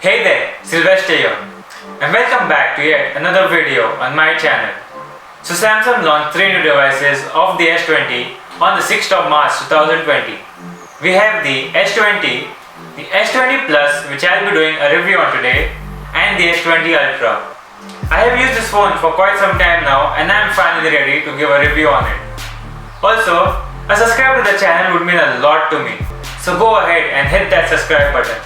Hey there, Silvester here, and welcome back to yet another video on my channel. So Samsung launched 3 new devices of the S20 on the 6th of March 2020. We have the S20, the S20 Plus, which I'll be doing a review on today, and the S20 Ultra. I have used this phone for quite some time now and I am finally ready to give a review on it. Also, a subscribe to the channel would mean a lot to me. So go ahead and hit that subscribe button.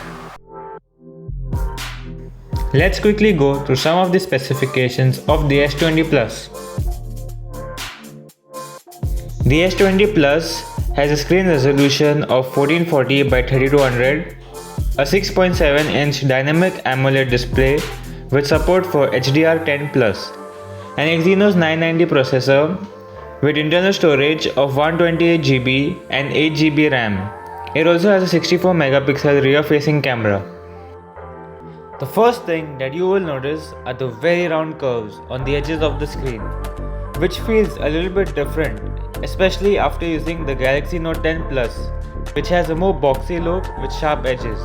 Let's quickly go through some of the specifications of the S20 Plus. The S20 Plus has a screen resolution of 1440 by 3200, a 6.7-inch dynamic AMOLED display with support for HDR10+, an Exynos 990 processor with internal storage of 128GB and 8GB RAM. It also has a 64-megapixel rear-facing camera. The first thing that you will notice are the very round curves on the edges of the screen, which feels a little bit different, especially after using the Galaxy Note 10 Plus, which has a more boxy look with sharp edges.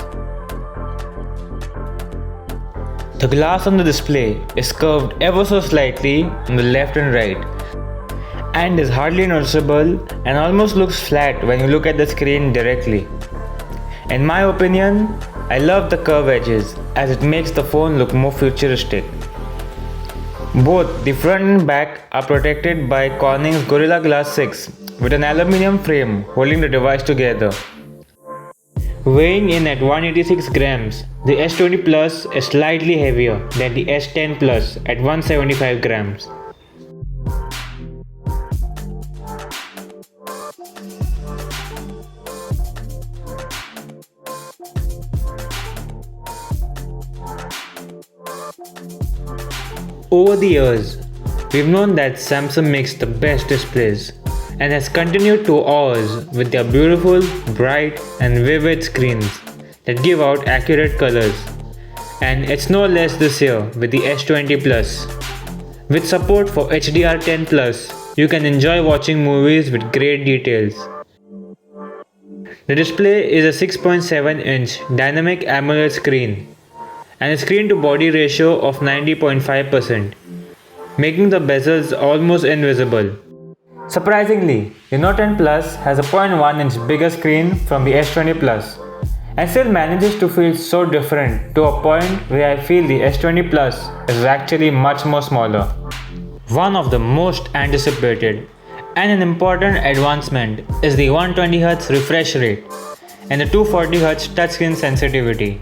The glass on the display is curved ever so slightly on the left and right, and is hardly noticeable and almost looks flat when you look at the screen directly. In my opinion, I love the curved edges as it makes the phone look more futuristic. Both the front and back are protected by Corning's Gorilla Glass 6 with an aluminium frame holding the device together. Weighing in at 186 grams, the S20 Plus is slightly heavier than the S10 Plus at 175 grams. Over the years, we've known that Samsung makes the best displays and has continued to awe us with their beautiful, bright and vivid screens that give out accurate colors. And it's no less this year with the S20 Plus. With support for HDR10+, you can enjoy watching movies with great details. The display is a 6.7-inch dynamic AMOLED screen and a screen-to-body ratio of 90.5%, making the bezels almost invisible. Surprisingly, the Note 10 Plus has a 0.1-inch bigger screen from the S20 Plus and still manages to feel so different to a point where I feel the S20 Plus is actually much more smaller. One of the most anticipated and an important advancement is the 120Hz refresh rate and the 240Hz touchscreen sensitivity,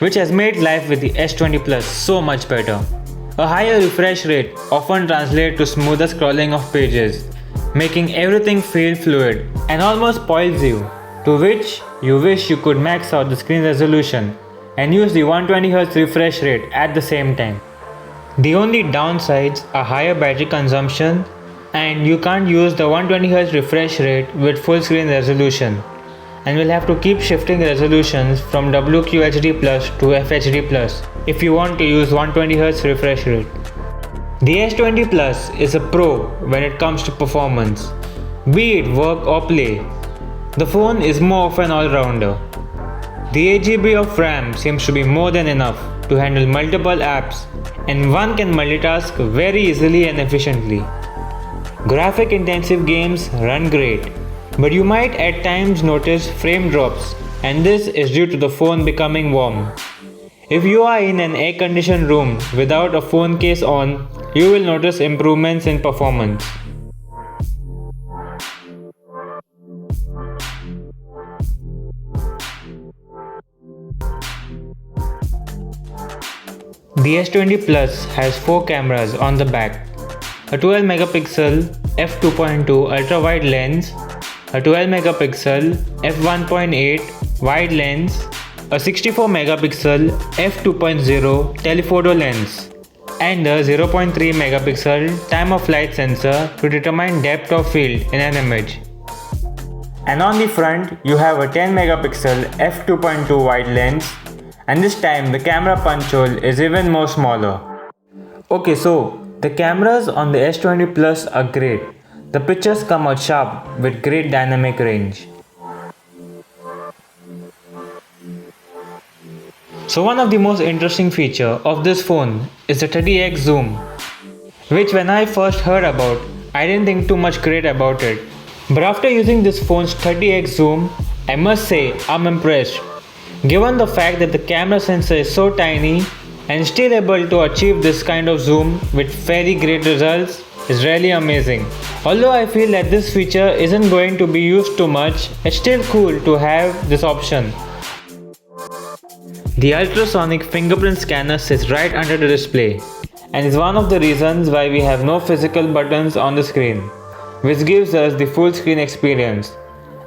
which has made life with the S20 Plus so much better. A higher refresh rate often translates to smoother scrolling of pages, making everything feel fluid and almost spoils you, to which you wish you could max out the screen resolution and use the 120Hz refresh rate at the same time. The only downsides are higher battery consumption, and you can't use the 120Hz refresh rate with full screen resolution, and will have to keep shifting resolutions from WQHD Plus to FHD Plus if you want to use 120Hz refresh rate. The S20 Plus is a pro when it comes to performance, be it work or play. The phone is more of an all-rounder. The 8GB of RAM seems to be more than enough to handle multiple apps, and one can multitask very easily and efficiently. Graphic-intensive games run great, but you might at times notice frame drops, and this is due to the phone becoming warm. If you are in an air-conditioned room without a phone case on, you will notice improvements in performance. The S20 Plus has 4 cameras on the back: a 12-megapixel f2.2 ultra-wide lens, a 12-megapixel f1.8 wide lens, a 64-megapixel f2.0 telephoto lens, and a 0.3-megapixel time-of-flight sensor to determine depth of field in an image. And on the front, you have a 10-megapixel f2.2 wide lens, and this time the camera punch hole is even more smaller. Okay, so the cameras on the S20 Plus are great. The pictures come out sharp with great dynamic range. So one of the most interesting feature of this phone is the 30x zoom, which when I first heard about, I didn't think too much great about it. But after using this phone's 30x zoom, I must say I'm impressed. Given the fact that the camera sensor is so tiny and still able to achieve this kind of zoom with fairly great results is really amazing. Although I feel that this feature isn't going to be used too much, it's still cool to have this option. The ultrasonic fingerprint scanner sits right under the display and is one of the reasons why we have no physical buttons on the screen, which gives us the full screen experience.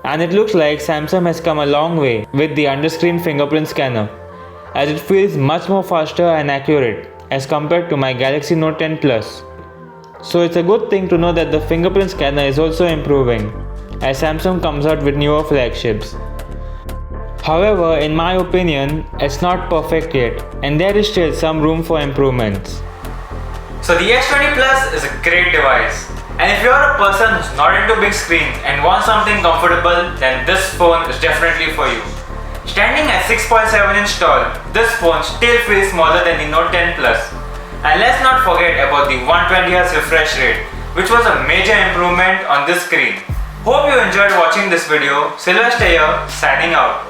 And it looks like Samsung has come a long way with the underscreen fingerprint scanner, as it feels much more faster and accurate as compared to my Galaxy Note 10 Plus. So it's a good thing to know that the fingerprint scanner is also improving as Samsung comes out with newer flagships. However, in my opinion, it's not perfect yet and there is still some room for improvements. So the S20 Plus is a great device, and if you're a person who's not into big screens and wants something comfortable, then this phone is definitely for you. Standing at 6.7 inch tall, this phone still feels smaller than the Note 10 Plus. And let's not forget about the 120Hz refresh rate, which was a major improvement on this screen. Hope you enjoyed watching this video. Silvester here, signing out.